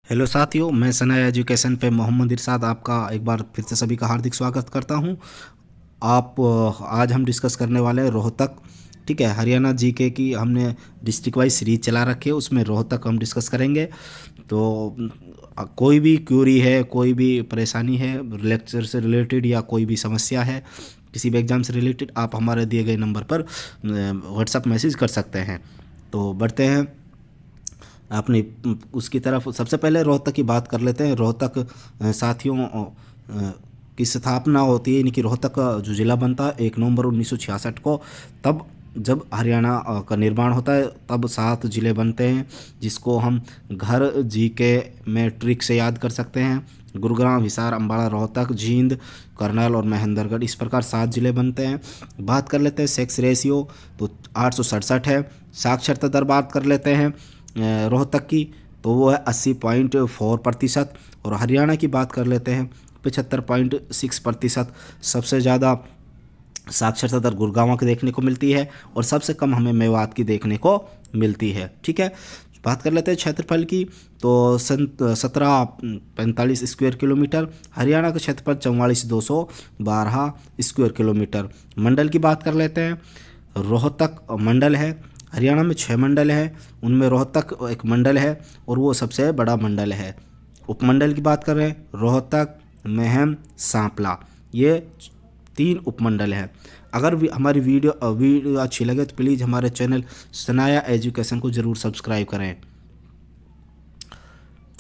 Hello साथियों, मैं Sanaya education पे मोहम्मद इरशाद आपका एक बार फिर से सभी का हार्दिक स्वागत करता हूं। आज हम डिस्कस करने वाले हैं रोहतक। ठीक है, हरियाणा जीके की हमने डिस्ट्रिक्ट वाइज सीरीज चला रखी है, उसमें रोहतक हम डिस्कस करेंगे। तो कोई भी क्यूरी है, कोई भी परेशानी है लेक्चर से रिलेटेड या कोई भी समस्या है किसी भी एग्ज़ाम से रिलेटेड, आप हमारे दिए गए नंबर पर व्हाट्सअप मैसेज कर सकते हैं। तो बढ़ते हैं अपनी उसकी तरफ। सबसे पहले रोहतक की बात कर लेते हैं। रोहतक साथियों की स्थापना होती है, यानी कि रोहतक का जो ज़िला बनता है 1 नवंबर 1966 को। तब जब हरियाणा का निर्माण होता है तब 7 ज़िले बनते हैं, जिसको हम घर जीके में ट्रिक से याद कर सकते हैं। गुरुग्राम, हिसार, अम्बाला, रोहतक, जींद, करनाल और महेंद्रगढ़, इस प्रकार 7 ज़िले बनते हैं। बात कर लेते हैं सेक्स रेशियो, तो 867 है। साक्षरता दर बात कर लेते हैं रोहतक की, तो वो है 80.4%। और हरियाणा की बात कर लेते हैं 75.6%। सबसे ज़्यादा साक्षरता दर गुड़गांव की देखने को मिलती है और सबसे कम हमें मेवात की देखने को मिलती है। ठीक है, बात कर लेते हैं क्षेत्रफल की, तो 1745 स्क्वायर किलोमीटर। हरियाणा का क्षेत्रफल 44,212 स्क्वायर किलोमीटर। मंडल की बात कर लेते हैं। रोहतक मंडल है, हरियाणा में 6 मंडल हैं, उनमें रोहतक एक मंडल है और वो सबसे बड़ा मंडल है। उपमंडल की बात कर रहे हैं, रोहतक, महम, सांपला, ये 3 उपमंडल हैं। अगर हमारी वीडियो अच्छी लगे तो प्लीज़ हमारे चैनल सनाया एजुकेशन को ज़रूर सब्सक्राइब करें।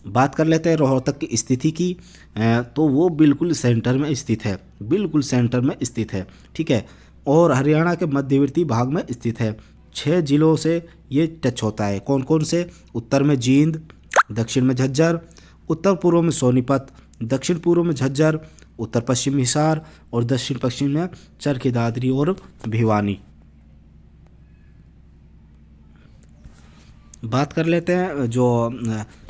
बात कर लेते हैं रोहतक की स्थिति की, तो वो बिल्कुल सेंटर में स्थित है, बिल्कुल सेंटर में स्थित है। ठीक है, और हरियाणा के मध्यवर्ती भाग में स्थित है। 6 जिलों से ये टच होता है। कौन कौन से? उत्तर में जींद, दक्षिण में झज्जर, उत्तर पूर्व में सोनीपत, दक्षिण पूर्व में झज्जर, उत्तर पश्चिम में हिसार और दक्षिण पश्चिम में चरखी दादरी और भिवानी। बात कर लेते हैं जो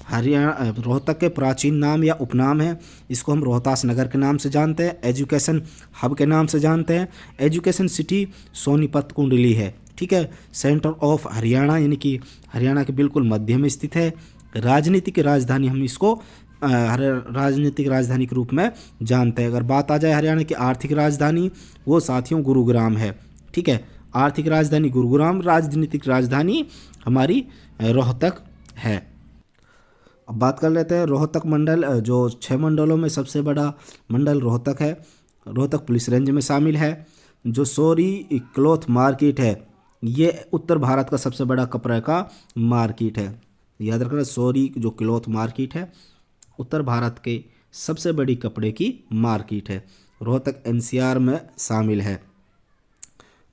हरियाणा रोहतक के प्राचीन नाम या उपनाम है, इसको हम रोहतास नगर के नाम से जानते हैं, एजुकेशन हब के नाम से जानते हैं। एजुकेशन सिटी सोनीपत कुंडली है। ठीक है, सेंटर ऑफ हरियाणा, यानी कि हरियाणा के बिल्कुल मध्य में स्थित है। राजनीतिक राजधानी हम इसको राजनीतिक राजधानी के रूप में जानते हैं। अगर बात आ जाए हरियाणा की आर्थिक राजधानी, वो साथियों गुरुग्राम है। ठीक है, आर्थिक राजधानी गुरुग्राम, राजनीतिक राजधानी हमारी रोहतक है। अब बात कर लेते हैं रोहतक मंडल, जो 6 मंडलों में सबसे बड़ा मंडल रोहतक है। रोहतक पुलिस रेंज में शामिल है। जो सोरी क्लॉथ मार्केट है, ये उत्तर भारत का सबसे बड़ा कपड़े का मार्केट है। याद रखना, सोरी जो क्लॉथ मार्केट है उत्तर भारत के सबसे बड़ी कपड़े की मार्केट है। रोहतक एनसीआर में शामिल है।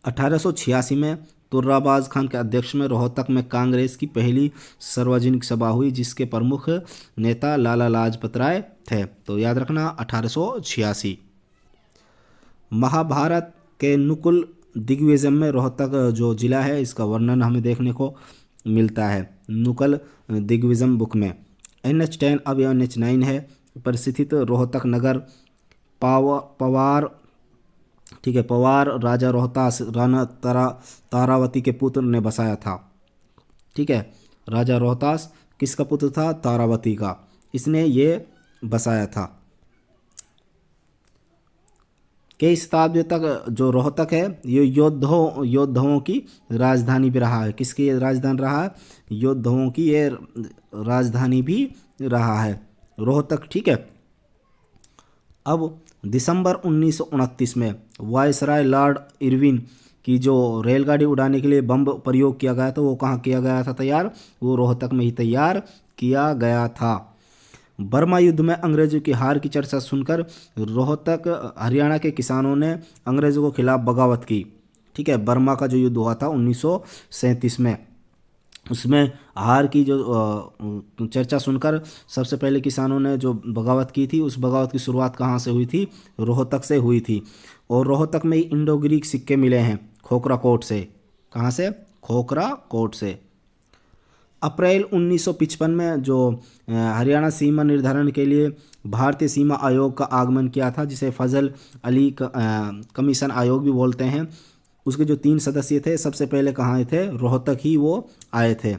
1886 में तुर्राबाज खान के अध्यक्ष में रोहतक में कांग्रेस की पहली सार्वजनिक सभा हुई, जिसके प्रमुख नेता लाला लाजपत राय थे। तो याद रखना 1886। महाभारत के नुकुल दिग्विजय में रोहतक जो जिला है, इसका वर्णन हमें देखने को मिलता है नुकुल दिग्विजय बुक में। NH10 अब NH9 है। पर स्थित रोहतक नगर पवार, ठीक है, पवार राजा रोहतास राणा तारावती के पुत्र ने बसाया था। ठीक है, राजा रोहतास किसका पुत्र था? तारावती का, इसने ये बसाया था। कई शताब्दियों तक जो रोहतक है ये योद्धाओं की राजधानी भी रहा है। किसकी राजधानी रहा है? योद्धाओं की ये राजधानी भी रहा है रोहतक। ठीक है, अब दिसंबर 1929 में वायसराय लॉर्ड इरविन की जो रेलगाड़ी उड़ाने के लिए बम प्रयोग किया गया था, वो कहाँ किया गया था तैयार? वो रोहतक में ही तैयार किया गया था। बर्मा युद्ध में अंग्रेजों की हार की चर्चा सुनकर रोहतक हरियाणा के किसानों ने अंग्रेजों के खिलाफ बगावत की। ठीक है, बर्मा का जो युद्ध हुआ था 1937 में, उसमें हार की जो चर्चा सुनकर सबसे पहले किसानों ने जो बगावत की थी, उस बगावत की शुरुआत कहाँ से हुई थी? रोहतक से हुई थी। और रोहतक में ही इंडो ग्रीक सिक्के मिले हैं खोखरा कोट से। कहाँ से? खोखरा कोट से। अप्रैल 1955 में जो हरियाणा सीमा निर्धारण के लिए भारतीय सीमा आयोग का आगमन किया था, जिसे फजल अली कमीशन आयोग भी बोलते हैं, उसके जो 3 सदस्य थे सबसे पहले कहाँ आए थे? रोहतक ही वो आए थे।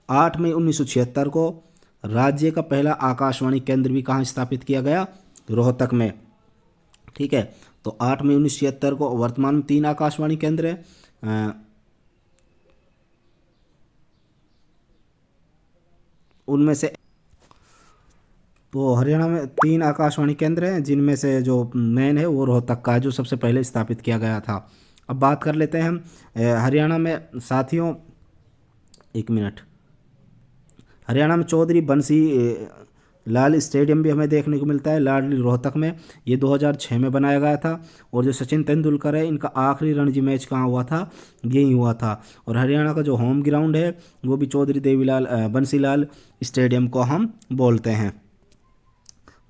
8 मई 1976 को राज्य का पहला आकाशवाणी केंद्र भी कहाँ स्थापित किया गया? रोहतक में। ठीक है, तो 8 मई 1976 को वर्तमान में 3 आकाशवाणी केंद्र है। उनमें से तो हरियाणा में 3 आकाशवाणी केंद्र हैं, जिनमें से जो मेन है वो रोहतक का है, जो सबसे पहले स्थापित किया गया था। अब बात कर लेते हैं हम हरियाणा में साथियों, एक मिनट, हरियाणा में चौधरी बंसी लाल स्टेडियम भी हमें देखने को मिलता है लाडली रोहतक में। ये 2006 में बनाया गया था। और जो सचिन तेंदुलकर है, इनका आखिरी रणजी मैच कहाँ हुआ था? यही हुआ था। और हरियाणा का जो होम ग्राउंड है वो भी चौधरी देवीलाल बंसीलाल स्टेडियम को हम बोलते हैं।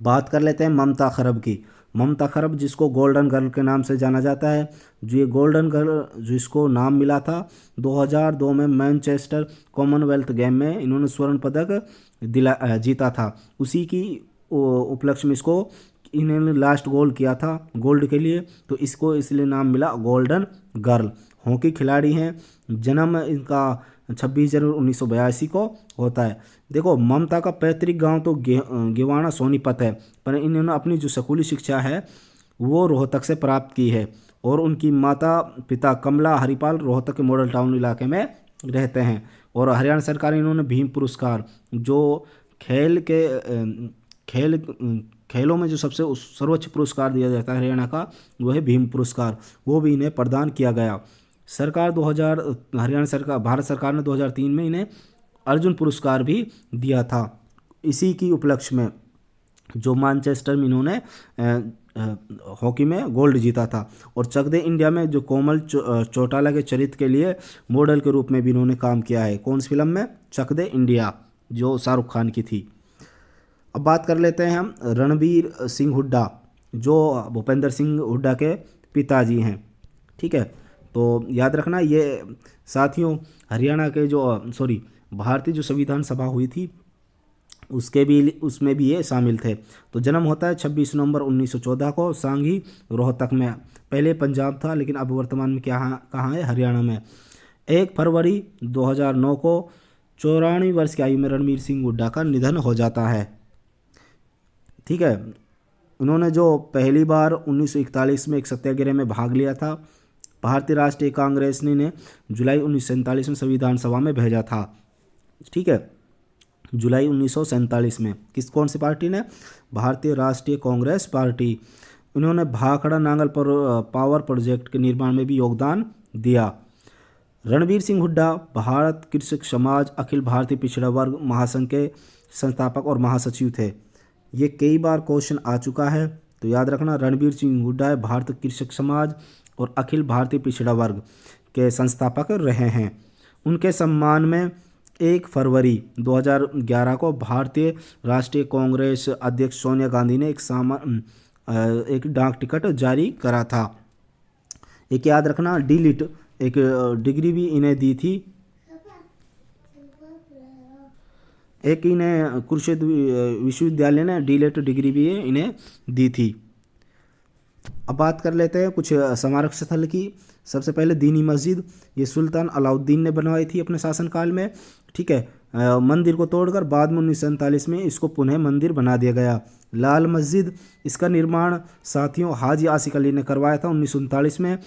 बात कर लेते हैं ममता खरब की। ममता खरब, जिसको गोल्डन गर्ल के नाम से जाना जाता है, जो ये गोल्डन गर्ल जिसको नाम मिला था 2002 में मैनचेस्टर कॉमनवेल्थ गेम में इन्होंने स्वर्ण पदक जीता था। उसी की उपलक्ष्य में इसको इन्होंने लास्ट गोल किया था गोल्ड के लिए, तो इसको इसलिए नाम मिला गोल्डन गर्ल। हॉकी खिलाड़ी हैं, जन्म इनका 26 जनवरी 1982 को होता है। देखो, ममता का पैतृक गांव तो गेवाना सोनीपत है, पर इन्होंने अपनी जो स्कूली शिक्षा है वो रोहतक से प्राप्त की है। और उनकी माता पिता कमला हरिपाल रोहतक के मॉडल टाउन इलाके में रहते हैं। और हरियाणा सरकार ने इन्होंने भीम पुरस्कार, जो खेलों में जो सबसे सर्वोच्च पुरस्कार दिया जाता है हरियाणा का, वो है भीम पुरस्कार, वो भी इन्हें प्रदान किया गया। हरियाणा सरकार, भारत सरकार ने 2003 में इन्हें अर्जुन पुरस्कार भी दिया था, इसी की उपलक्ष्य में, जो मैनचेस्टर में इन्होंने हॉकी में गोल्ड जीता था। और चक दे इंडिया में जो कोमल चौटाला के चरित्र के लिए मॉडल के रूप में भी इन्होंने काम किया है। कौन सी फिल्म में? चक दे इंडिया, जो शाहरुख खान की थी। अब बात कर लेते हैं हम रणबीर सिंह हुड्डा, जो भूपेंद्र सिंह हुड्डा के पिताजी हैं। ठीक है, तो याद रखना ये साथियों, हरियाणा के भारतीय जो संविधान सभा हुई थी उसमें भी ये शामिल थे। तो जन्म होता है 26 नवंबर 1914 को सांगी रोहतक में। पहले पंजाब था, लेकिन अब वर्तमान में कहाँ है? हरियाणा में। 1 फरवरी 2009 को 94 वर्ष की आयु में रणबीर सिंह हुड्डा का निधन हो जाता है। ठीक है, उन्होंने जो पहली बार 1941 में एक सत्याग्रह में भाग लिया था, भारतीय राष्ट्रीय कांग्रेस ने जुलाई 1947 में संविधान सभा में भेजा था। ठीक है, जुलाई 1947 में कौन सी पार्टी ने? भारतीय राष्ट्रीय कांग्रेस पार्टी। उन्होंने भाखड़ा नांगल पर पावर प्रोजेक्ट के निर्माण में भी योगदान दिया। रणबीर सिंह हुड्डा भारत कृषक समाज अखिल भारतीय पिछड़ा वर्ग महासंघ के संस्थापक और महासचिव थे। ये कई बार क्वेश्चन आ चुका है, तो याद रखना, रणबीर सिंह हुड्डा भारत कृषक समाज और अखिल भारतीय पिछड़ा वर्ग के संस्थापक रहे हैं। उनके सम्मान में 1 फरवरी 2011 को भारतीय राष्ट्रीय कांग्रेस अध्यक्ष सोनिया गांधी ने एक डाक टिकट जारी करा था। एक याद रखना, डीलिट एक डिग्री भी इन्हें दी थी। एक इन्हें कुरुक्षेत्र विश्वविद्यालय ने डीलिट डिग्री भी इन्हें दी थी। अब बात कर लेते हैं कुछ स्मारक स्थल की। सबसे पहले दीनी मस्जिद, ये सुल्तान अलाउद्दीन ने बनवाई थी अपने शासनकाल में। ठीक है, मंदिर को तोड़कर बाद में 1947 में इसको पुनः मंदिर बना दिया गया। लाल मस्जिद, इसका निर्माण साथियों हाजी आसिक अली ने करवाया था 1939 में।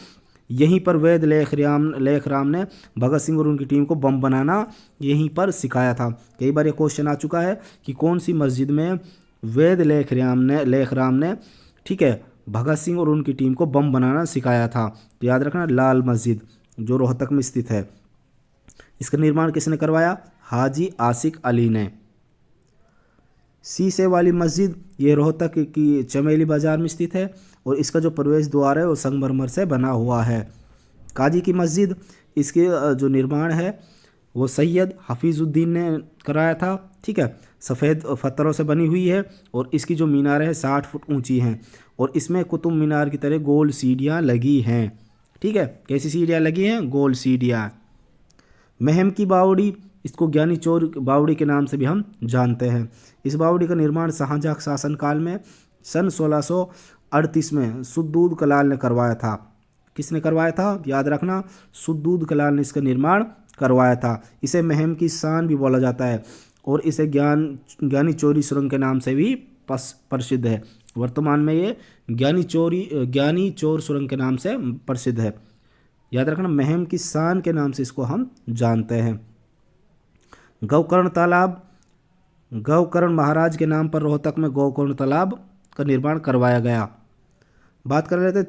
यहीं पर वैद लेख राम ने भगत सिंह और उनकी टीम को बम बनाना यहीं पर सिखाया था। कई बार ये क्वेश्चन आ चुका है कि कौन सी मस्जिद में वैद लेख राम ने ठीक है भगत सिंह और उनकी टीम को बम बनाना सिखाया था। तो याद रखना, लाल मस्जिद जो रोहतक में स्थित है। इसका निर्माण किसने करवाया? हाजी आसिक अली ने। शीशे वाली मस्जिद, ये रोहतक की चमेली बाजार में स्थित है और इसका जो प्रवेश द्वार है वो संगमरमर से बना हुआ है। काजी की मस्जिद, इसके जो निर्माण है वो सैयद हफीजुद्दीन ने कराया था। ठीक है, सफ़ेद पत्थरों से बनी हुई है और इसकी जो मीनारें हैं 60 फुट ऊंची हैं और इसमें कुतुब मीनार की तरह गोल सीढ़ियाँ लगी हैं। ठीक है, कैसी सीढ़ियाँ लगी हैं? गोल सीढ़ियाँ। महम की बावड़ी, इसको ज्ञानी चोर बावड़ी के नाम से भी हम जानते हैं। इस बावड़ी का निर्माण शाहजहाँ शासनकाल में सन 1638 में सुद्दूद कलाल ने करवाया था। किसने करवाया था? याद रखना, सुद्दूद कलाल ने इसका निर्माण करवाया था। इसे महम की शान भी बोला जाता है और इसे ज्ञानी चोरी सुरंग के नाम से भी प्रसिद्ध है। वर्तमान में ये ज्ञानी चोर सुरंग के नाम से प्रसिद्ध है। याद रखना, महम की शान के नाम से इसको हम जानते हैं। गौकर्ण तालाब, गौकर्ण महाराज के नाम पर रोहतक में गौकर्ण तालाब का निर्माण करवाया गया। बात कर रहे थे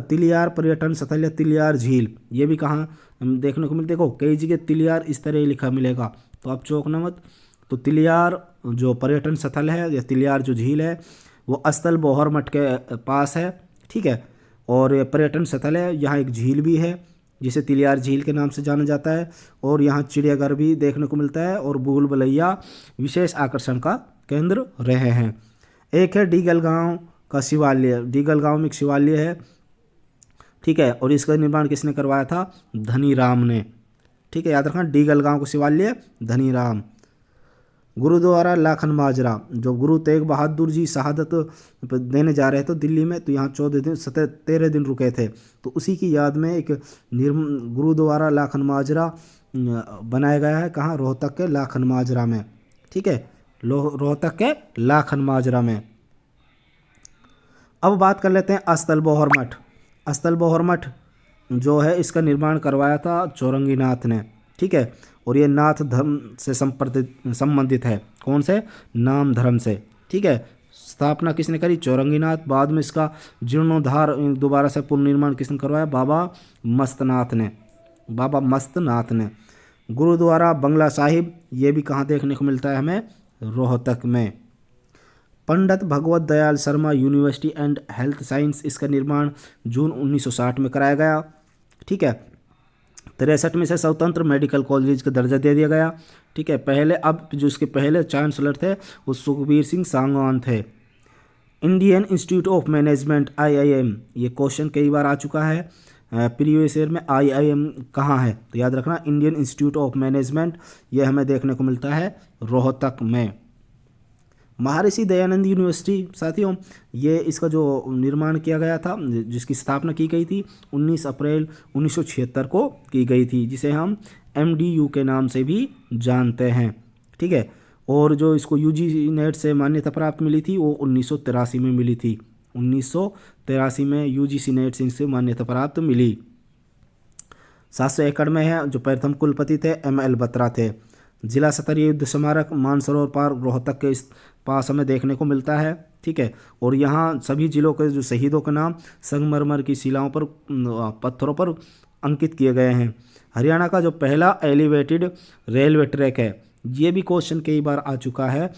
तिलियार पर्यटन स्थल या तिलियार झील, ये भी कहाँ देखने को मिलती है। देखो कई जगह तिलियार इस तरह लिखा मिलेगा, तो आप चौंकना मत। तो तिलियार जो पर्यटन स्थल है या तिलियार जो झील है वो स्थल बोहर मठ के पास है, ठीक है। और ये पर्यटन स्थल है, यहाँ एक झील भी है जिसे तिलियार झील के नाम से जाना जाता है। और यहाँ चिड़ियाघर भी देखने को मिलता है और भूल भुलैया विशेष आकर्षण का केंद्र रहे हैं। एक है डीगल गांव का शिवालय, डीगल गांव में एक शिवालय है, ठीक है। और इसका निर्माण किसने करवाया था? धनी राम ने, ठीक है। याद रखना, डीगल गांव का शिवालय धनी राम। गुरुद्वारा लाखन माजरा, जो गुरु तेग बहादुर जी शहादत देने जा रहे थे दिल्ली में, तो यहाँ 13 दिन रुके थे, तो उसी की याद में एक गुरुद्वारा लाखन माजरा बनाया गया है। कहाँ? रोहतक के लाखन माजरा में, ठीक है, रोहतक के लाखन माजरा में। अब बात कर लेते हैं अस्थल बोहर मठ। अस्थल बोहर मठ जो है इसका निर्माण करवाया था चौरंगी नाथ ने, ठीक है। और ये नाथ धर्म से संबंधित है। कौन से? नाम धर्म से, ठीक है। स्थापना किसने करी? चौरंगी नाथ। बाद में इसका जीर्णोद्धार दोबारा से पुनर्निर्माण किसने करवाया? बाबा मस्तनाथ ने, बाबा मस्तनाथ ने। गुरुद्वारा बंगला साहिब, ये भी कहाँ देखने को मिलता है हमें? रोहतक में। Pandit Bhagwat Dayal Sharma university and health science, इसका निर्माण जून 1960 में कराया गया, ठीक है। 63 में से स्वतंत्र मेडिकल कॉलेज का दर्जा दे दिया गया, ठीक है। पहले, अब जो इसके पहले चांसलर थे वो सुखबीर सिंह सांगवान थे। Indian institute of management IIM, ये क्वेश्चन कई बार आ चुका है प्रीवियस ईयर में। IIM कहाँ है? तो याद रखना, इंडियन इंस्टीट्यूट ऑफ मैनेजमेंट, ये हमें देखने को मिलता है रोहतक में। महर्षि दयानंद यूनिवर्सिटी, साथियों, ये इसका जो निर्माण किया गया था, जिसकी स्थापना की गई थी 19 अप्रैल 1976 को की गई थी, जिसे हम MDU के नाम से भी जानते हैं, ठीक है। और जो इसको UGC नेट से मान्यता प्राप्त मिली थी वो 1983 में मिली थी। 1983 में UGC नेट से इनसे मान्यता प्राप्त मिली। 700 एकड़ में है। जो प्रथम कुलपति थे ML बत्रा थे। जिला स्तरीय युद्ध स्मारक मानसरोवर पार्क रोहतक के इस पास हमें देखने को मिलता है, ठीक है। और यहाँ सभी जिलों के जो शहीदों के नाम संगमरमर की शिलाओं पर, पत्थरों पर अंकित किए गए हैं। हरियाणा का जो पहला एलिवेटेड रेलवे ट्रैक है, ये भी क्वेश्चन कई बार आ चुका है।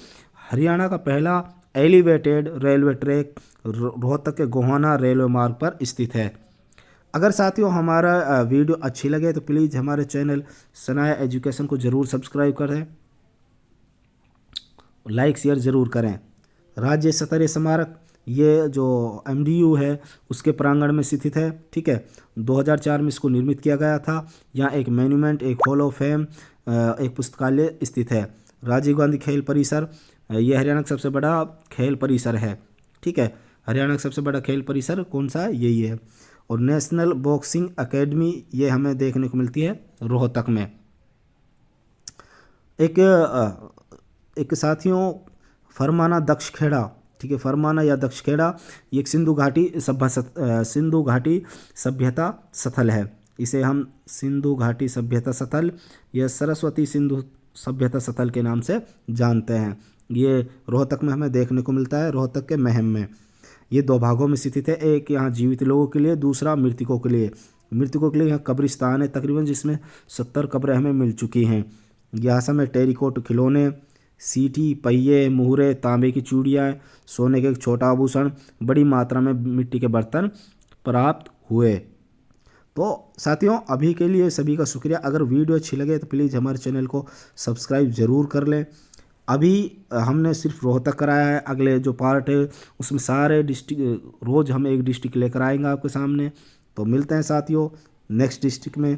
हरियाणा का पहला एलिवेटेड रेलवे ट्रैक रोहतक के गोहाना रेलवे मार्ग पर स्थित है। अगर साथियों हमारा वीडियो अच्छी लगे तो प्लीज़ हमारे चैनल सनाया एजुकेशन को ज़रूर सब्सक्राइब करें, लाइक शेयर ज़रूर करें। राज्य स्तरीय स्मारक, ये जो MDU है उसके प्रांगण में स्थित है, ठीक है। 2004 में इसको निर्मित किया गया था। यहाँ एक मोन्यूमेंट, एक हॉल ऑफ फेम, एक पुस्तकालय स्थित है। राजीव गांधी खेल परिसर, ये हरियाणा का सबसे बड़ा खेल परिसर है, ठीक है। हरियाणा का सबसे बड़ा खेल परिसर कौन सा है? यही है। और नेशनल बॉक्सिंग एकेडमी, ये हमें देखने को मिलती है रोहतक में। एक साथियों फरमाना दक्षखेड़ा, ठीक है, फरमाना या दक्षखेड़ा, ये एक सिंधु घाटी सभ्यता स्थल है। इसे हम सिंधु घाटी सभ्यता स्थल या सरस्वती सिंधु सभ्यता स्थल के नाम से जानते हैं। ये रोहतक में हमें देखने को मिलता है, रोहतक के महम में। ये 2 भागों में स्थित है, एक यहाँ जीवित लोगों के लिए, दूसरा मृतकों के लिए। मृतकों के लिए यहाँ कब्रिस्तान है तकरीबन, जिसमें 70 कब्रें हमें मिल चुकी हैं। यहाँ से हमें टेरिकोट खिलौने, सीटी, पहिए, मुहरे, तांबे की चूड़ियाँ, सोने के एक छोटा आभूषण, बड़ी मात्रा में मिट्टी के बर्तन प्राप्त हुए। तो साथियों अभी के लिए सभी का शुक्रिया। अगर वीडियो अच्छी लगे तो प्लीज़ हमारे चैनल को सब्सक्राइब ज़रूर कर लें। अभी हमने सिर्फ रोहतक कराया है, अगले जो पार्ट है उसमें सारे डिस्ट्रिक्ट, रोज़ हम एक डिस्ट्रिक्ट लेकर आएंगे आपके सामने। तो मिलते हैं साथियों नेक्स्ट डिस्ट्रिक्ट में।